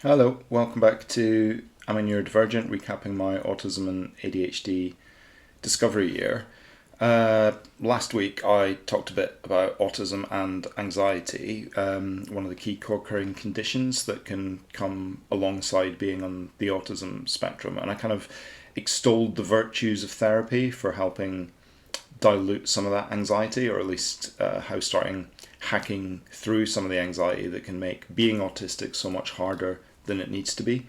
Hello, welcome back to I'm a Neurodivergent, recapping my autism and ADHD discovery year. Last week I talked a bit about autism and anxiety, one of the key co-occurring conditions that can come alongside being on the autism spectrum, and I kind of extolled the virtues of therapy for helping dilute some of that anxiety, or at least how starting hacking through some of the anxiety that can make being autistic so much harder than it needs to be.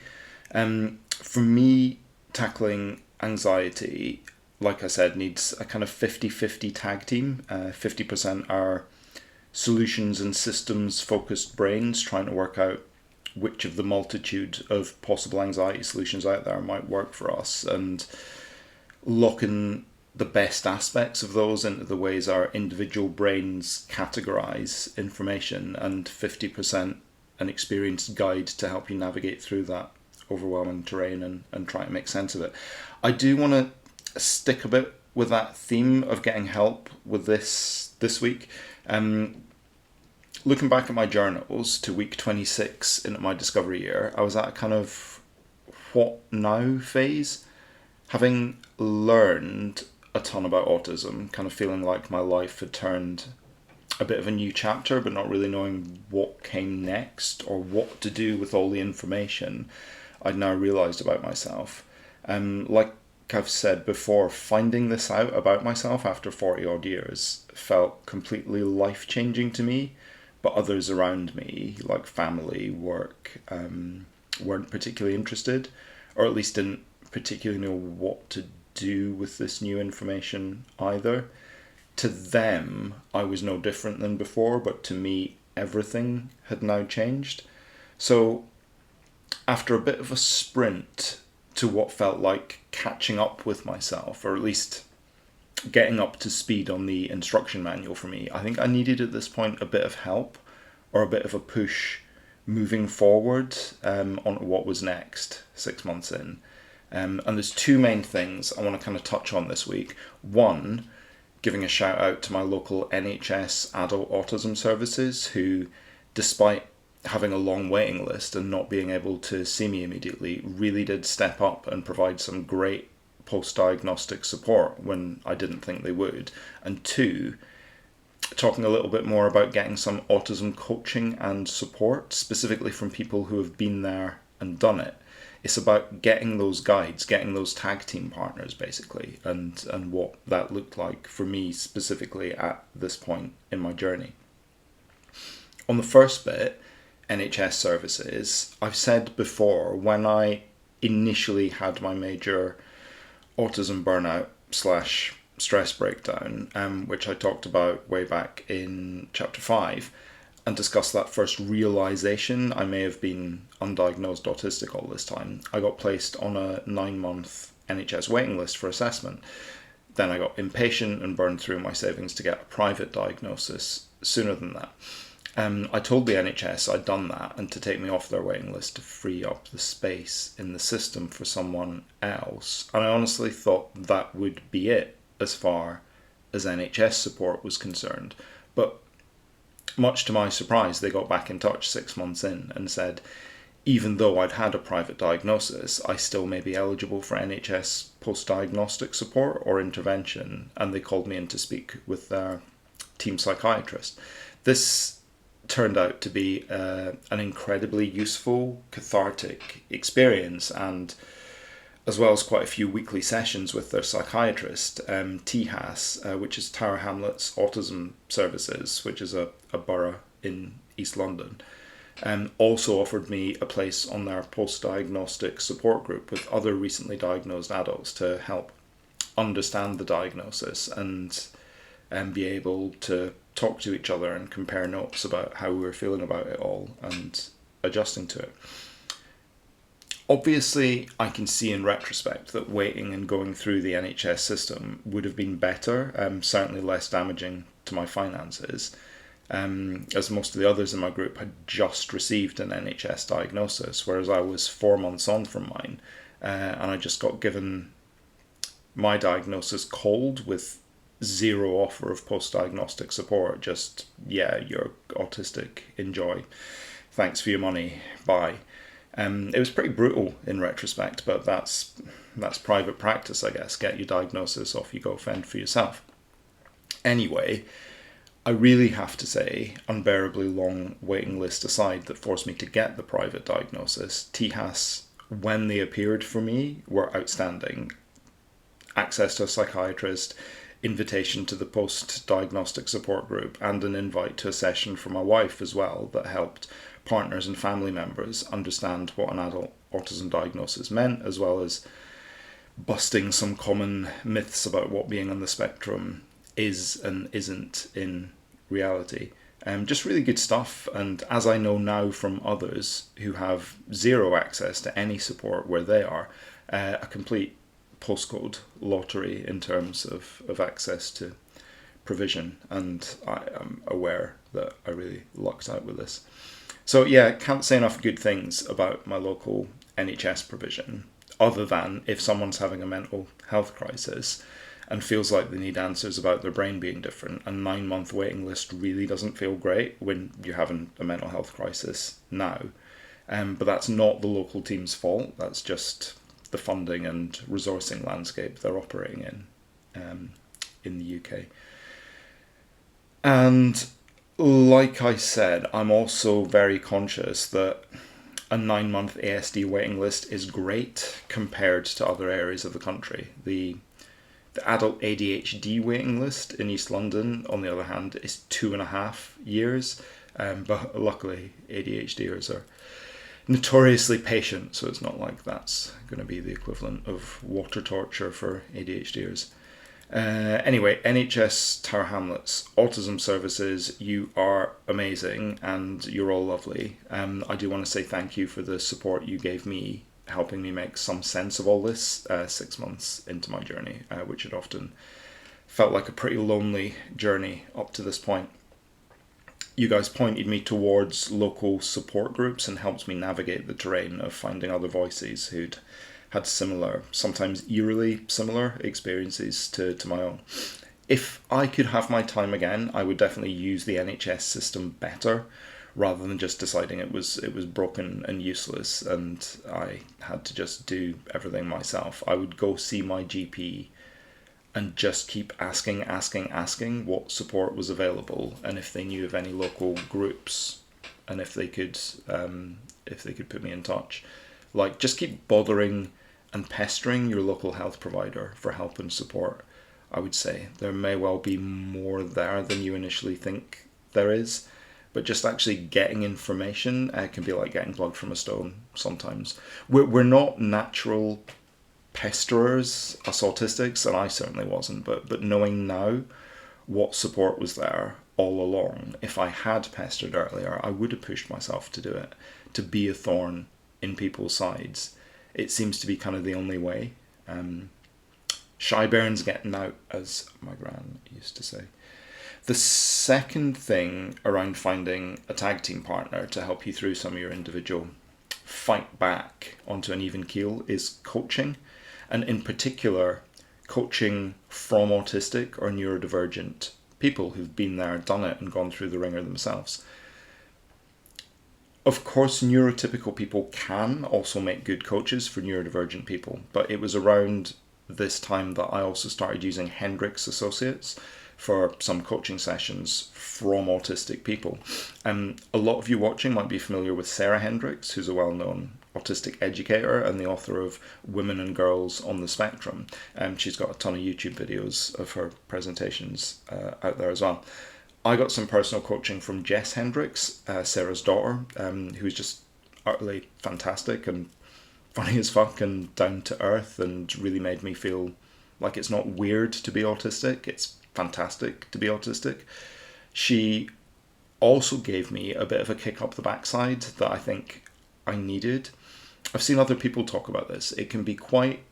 For me, tackling anxiety, like I said, needs a kind of 50-50 tag team. 50% are solutions and systems focused brains trying to work out which of the multitude of possible anxiety solutions out there might work for us, and locking the best aspects of those into the ways our individual brains categorize information, and 50% an experienced guide to help you navigate through that overwhelming terrain and try to make sense of it. I do want to stick a bit with that theme of getting help with this week. Looking back at my journals to week 26 into my discovery year, I was at a kind of what now phase, having learned a ton about autism, kind of feeling like my life had turned a bit of a new chapter, but not really knowing what came next or what to do with all the information I'd now realised about myself. Like I've said before, finding this out about myself after 40 odd years felt completely life-changing to me, but others around me, like family, work, weren't particularly interested, or at least didn't particularly know what to do with this new information either. To them, I was no different than before, but to me, everything had now changed. So, after a bit of a sprint to what felt like catching up with myself, or at least getting up to speed on the instruction manual for me, I think I needed at this point a bit of help or a bit of a push moving forward on what was next 6 months in. And there's two main things I want to kind of touch on this week. One, giving a shout out to my local NHS adult autism services, who, despite having a long waiting list and not being able to see me immediately, really did step up and provide some great post-diagnostic support when I didn't think they would. And two, talking a little bit more about getting some autism coaching and support, specifically from people who have been there and done it. It's about getting those guides, getting those tag team partners, basically, and what that looked like for me specifically at this point in my journey. On the first bit, NHS services, I've said before, when I initially had my major autism burnout / stress breakdown, which I talked about way back in chapter 5, and discuss that first realization I may have been undiagnosed autistic all this time, I got placed on a 9-month NHS waiting list for assessment. Then I got impatient and burned through my savings to get a private diagnosis sooner than that. I told the NHS I'd done that and to take me off their waiting list to free up the space in the system for someone else. And I honestly thought that would be it as far as NHS support was concerned. But much to my surprise, they got back in touch 6 months in and said, even though I'd had a private diagnosis, I still may be eligible for NHS post-diagnostic support or intervention, and they called me in to speak with their team psychiatrist. This turned out to be an incredibly useful, cathartic experience, and as well as quite a few weekly sessions with their psychiatrist, THAS, which is Tower Hamlets Autism Services, which is a borough in East London, also offered me a place on their post-diagnostic support group with other recently diagnosed adults to help understand the diagnosis and be able to talk to each other and compare notes about how we were feeling about it all and adjusting to it. Obviously, I can see in retrospect that waiting and going through the NHS system would have been better, certainly less damaging to my finances, as most of the others in my group had just received an NHS diagnosis, whereas I was 4 months on from mine, and I just got given my diagnosis cold with zero offer of post-diagnostic support. Just, yeah, you're autistic, enjoy. Thanks for your money, bye. It was pretty brutal in retrospect, but that's private practice, I guess. Get your diagnosis, off you go, fend for yourself. Anyway, I really have to say, unbearably long waiting list aside that forced me to get the private diagnosis, THAS, when they appeared for me, were outstanding. Access to a psychiatrist, invitation to the post-diagnostic support group, and an invite to a session for my wife as well that helped partners and family members understand what an adult autism diagnosis meant, as well as busting some common myths about what being on the spectrum is and isn't in reality. Just really good stuff. And as I know now from others who have zero access to any support where they are, a complete postcode lottery in terms of access to provision. And I am aware that I really lucked out with this. So yeah, can't say enough good things about my local NHS provision, other than if someone's having a mental health crisis and feels like they need answers about their brain being different, a 9-month waiting list really doesn't feel great when you're having a mental health crisis now. But that's not the local team's fault. That's just the funding and resourcing landscape they're operating in the UK. And like I said, I'm also very conscious that a 9-month ASD waiting list is great compared to other areas of the country. The adult ADHD waiting list in East London, on the other hand, is 2.5 years. But luckily, ADHDers are notoriously patient, so it's not like that's going to be the equivalent of water torture for ADHDers. Anyway, NHS Tower Hamlets, Autism Services, you are amazing and you're all lovely. I do want to say thank you for the support you gave me, helping me make some sense of all this 6 months into my journey, which had often felt like a pretty lonely journey up to this point. You guys pointed me towards local support groups and helped me navigate the terrain of finding other voices who'd had similar, sometimes eerily similar experiences to my own. If I could have my time again, I would definitely use the NHS system better, rather than just deciding it was broken and useless and I had to just do everything myself. I would go see my GP and just keep asking what support was available and if they knew of any local groups and if they could put me in touch. Like, just keep bothering and pestering your local health provider for help and support, I would say. There may well be more there than you initially think there is, but just actually getting information can be like getting blood from a stone sometimes. We're not natural pesterers, us autistics, and I certainly wasn't, but knowing now what support was there all along, if I had pestered earlier, I would have pushed myself to do it, to be a thorn in people's sides. It seems to be kind of the only way. Shy Bairn's getting out, as my gran used to say. The second thing around finding a tag team partner to help you through some of your individual fight back onto an even keel is coaching, and in particular, coaching from autistic or neurodivergent people who've been there, done it, and gone through the ringer themselves. Of course, neurotypical people can also make good coaches for neurodivergent people, but it was around this time that I also started using Hendricks Associates for some coaching sessions from autistic people. A lot of you watching might be familiar with Sarah Hendricks, who's a well-known autistic educator and the author of Women and Girls on the Spectrum. She's got a ton of YouTube videos of her presentations out there as well. I got some personal coaching from Jess Hendricks, Sarah's daughter, who's just utterly fantastic and funny as fuck and down to earth, and really made me feel like it's not weird to be autistic, it's fantastic to be autistic. She also gave me a bit of a kick up the backside that I think I needed. I've seen other people talk about this. It can be quite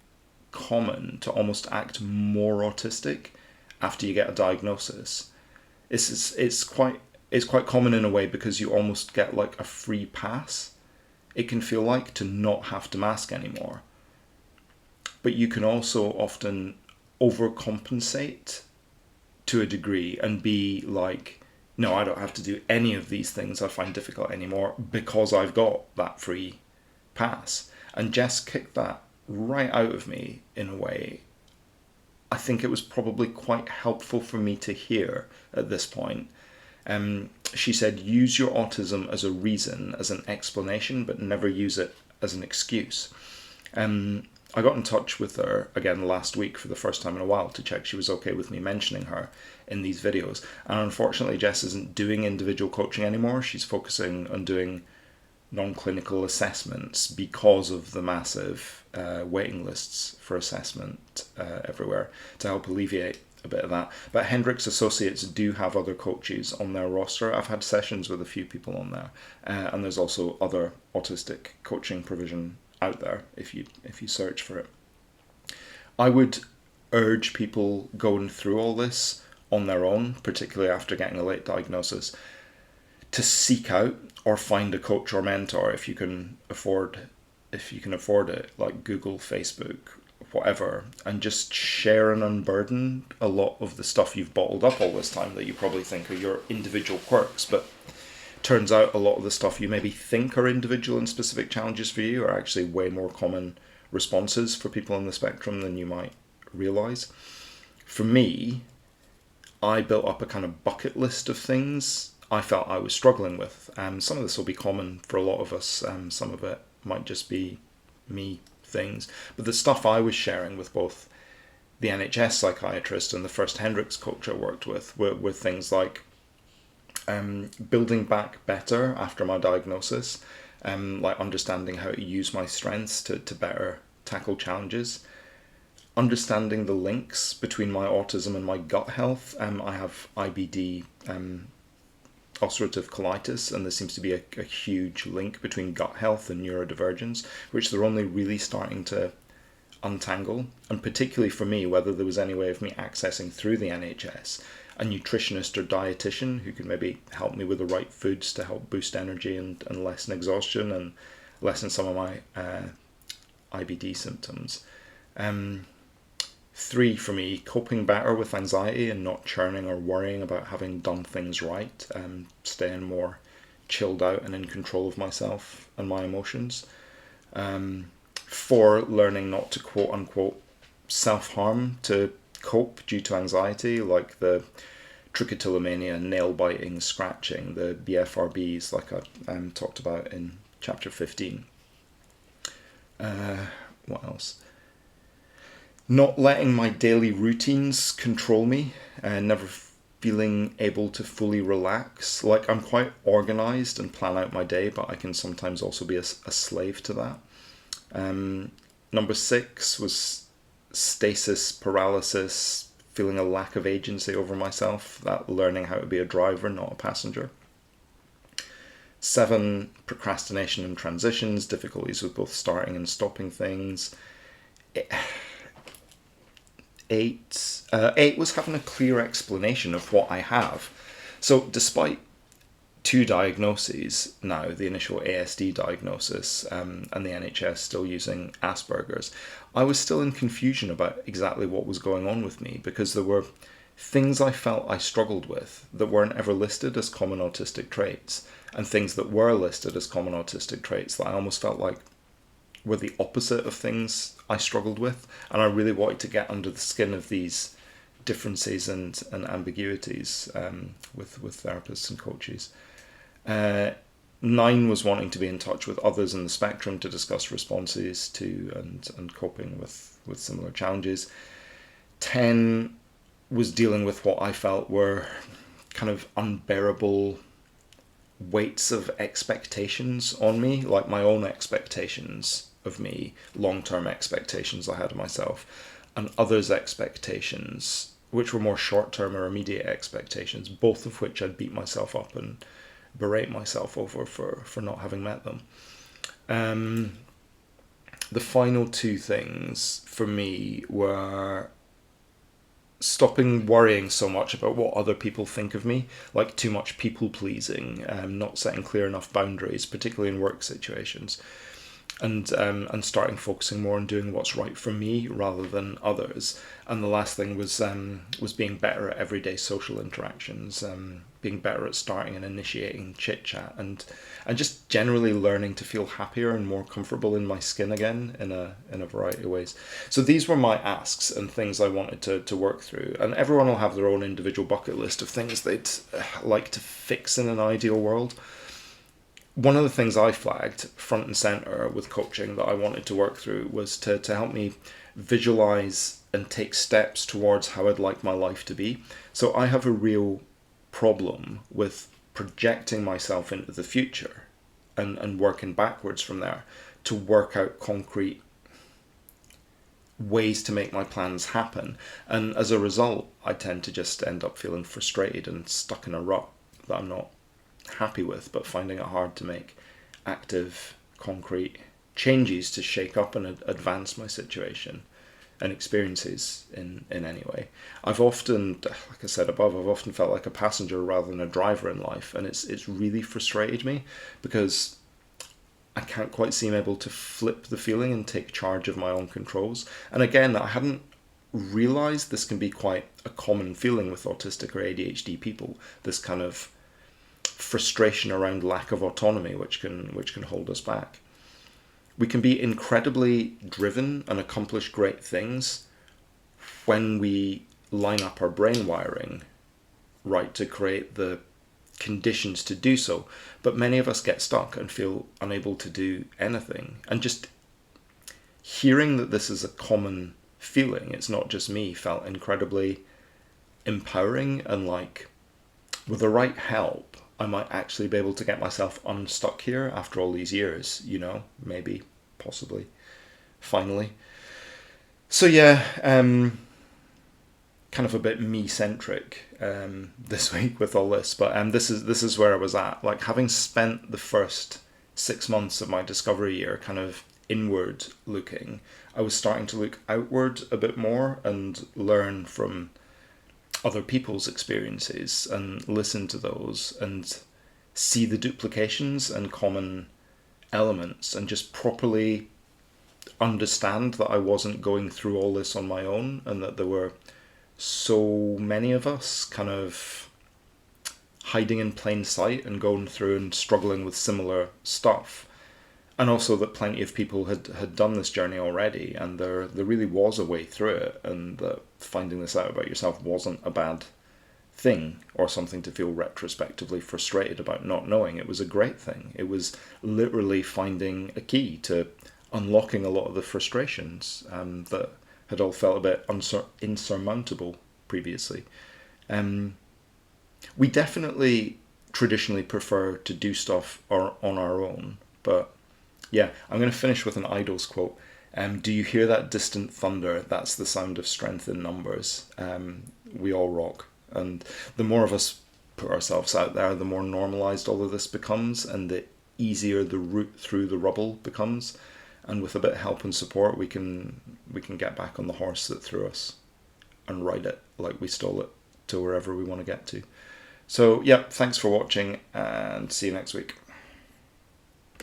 common to almost act more autistic after you get a diagnosis. It's quite common in a way because you almost get like a free pass. It can feel like to not have to mask anymore. But you can also often overcompensate to a degree and be like, no, I don't have to do any of these things I find difficult anymore because I've got that free pass. And Jess kicked that right out of me in a way. I think it was probably quite helpful for me to hear at this point. She said, use your autism as a reason, as an explanation, but never use it as an excuse. I got in touch with her again last week for the first time in a while to check she was okay with me mentioning her in these videos. And unfortunately, Jess isn't doing individual coaching anymore. She's focusing on doing non-clinical assessments because of the massive waiting lists for assessment everywhere, to help alleviate a bit of that. But Hendricks Associates do have other coaches on their roster. I've had sessions with a few people on there, and there's also other autistic coaching provision out there if you search for it. I would urge people going through all this on their own, particularly after getting a late diagnosis, to seek out or find a coach or mentor if you can afford it, like Google, Facebook, whatever, and just share and unburden a lot of the stuff you've bottled up all this time that you probably think are your individual quirks, but turns out a lot of the stuff you maybe think are individual and specific challenges for you are actually way more common responses for people on the spectrum than you might realize. For me, I built up a kind of bucket list of things I felt I was struggling with. Some of this will be common for a lot of us. Some of it might just be me things. But the stuff I was sharing with both the NHS psychiatrist and the first Hendricks coach I worked with were things like building back better after my diagnosis, like understanding how to use my strengths to better tackle challenges, understanding the links between my autism and my gut health. I have IBD, ulcerative colitis, and there seems to be a huge link between gut health and neurodivergence, which they're only really starting to untangle. And particularly for me, whether there was any way of me accessing through the NHS a nutritionist or dietitian who could maybe help me with the right foods to help boost energy and lessen exhaustion and lessen some of my IBD symptoms. 3 for me, coping better with anxiety and not churning or worrying about having done things right, staying more chilled out and in control of myself and my emotions. 4, learning not to quote unquote self-harm to cope due to anxiety, like the trichotillomania, nail biting, scratching, the BFRBs like I talked about in chapter 15. What else? Not letting my daily routines control me and never feeling able to fully relax. Like, I'm quite organized and plan out my day, but I can sometimes also be a slave to that. Number 6 was stasis paralysis, feeling a lack of agency over myself, that learning how to be a driver, not a passenger. 7, procrastination and transitions, difficulties with both starting and stopping things. 8 was having a clear explanation of what I have. So despite 2 diagnoses now, the initial ASD diagnosis and the NHS still using Asperger's, I was still in confusion about exactly what was going on with me, because there were things I felt I struggled with that weren't ever listed as common autistic traits, and things that were listed as common autistic traits that I almost felt like were the opposite of things I struggled with. And I really wanted to get under the skin of these differences and ambiguities with therapists and coaches. 9 was wanting to be in touch with others in the spectrum to discuss responses to and coping with similar challenges. 10 was dealing with what I felt were kind of unbearable weights of expectations on me, like my own expectations of me, long-term expectations I had of myself, and others' expectations, which were more short-term or immediate expectations, both of which I'd beat myself up and berate myself over for not having met them. The final 2 things for me were stopping worrying so much about what other people think of me, like too much people pleasing, not setting clear enough boundaries, particularly in work situations, and starting focusing more on doing what's right for me rather than others. And the last thing was being better at everyday social interactions, being better at starting and initiating chit chat, and just generally learning to feel happier and more comfortable in my skin again in a variety of ways. So these were my asks and things I wanted to work through, and everyone will have their own individual bucket list of things they'd like to fix in an ideal world. One of the things I flagged front and center with coaching that I wanted to work through was to help me visualize and take steps towards how I'd like my life to be. So I have a real problem with projecting myself into the future and working backwards from there to work out concrete ways to make my plans happen. And as a result, I tend to just end up feeling frustrated and stuck in a rut that I'm not happy with, but finding it hard to make active, concrete changes to shake up and advance my situation and experiences in any way. I've often, like I said above, I've often felt like a passenger rather than a driver in life, and it's really frustrated me because I can't quite seem able to flip the feeling and take charge of my own controls. And again, I hadn't realised this can be quite a common feeling with autistic or ADHD people, this kind of frustration around lack of autonomy, which can hold us back. We can be incredibly driven and accomplish great things when we line up our brain wiring right to create the conditions to do so. But many of us get stuck and feel unable to do anything. And just hearing that this is a common feeling, it's not just me, felt incredibly empowering, and like with the right help, I might actually be able to get myself unstuck here after all these years, maybe, possibly, finally. So yeah, kind of a bit me-centric this week with all this, but this is where I was at. Like, having spent the first 6 months of my discovery year kind of inward looking, I was starting to look outward a bit more and learn from other people's experiences and listen to those and see the duplications and common elements and just properly understand that I wasn't going through all this on my own, and that there were so many of us kind of hiding in plain sight and going through and struggling with similar stuff. And also that plenty of people had done this journey already, and there really was a way through it, and that finding this out about yourself wasn't a bad thing or something to feel retrospectively frustrated about not knowing. It was a great thing. It was literally finding a key to unlocking a lot of the frustrations that had all felt a bit insurmountable previously. We definitely traditionally prefer to do stuff on our own, but yeah, I'm going to finish with an Idols quote. Do you hear that distant thunder? That's the sound of strength in numbers. We all rock. And the more of us put ourselves out there, the more normalized all of this becomes, and the easier the route through the rubble becomes. And with a bit of help and support, we can get back on the horse that threw us and ride it like we stole it to wherever we want to get to. So yeah, thanks for watching, and see you next week.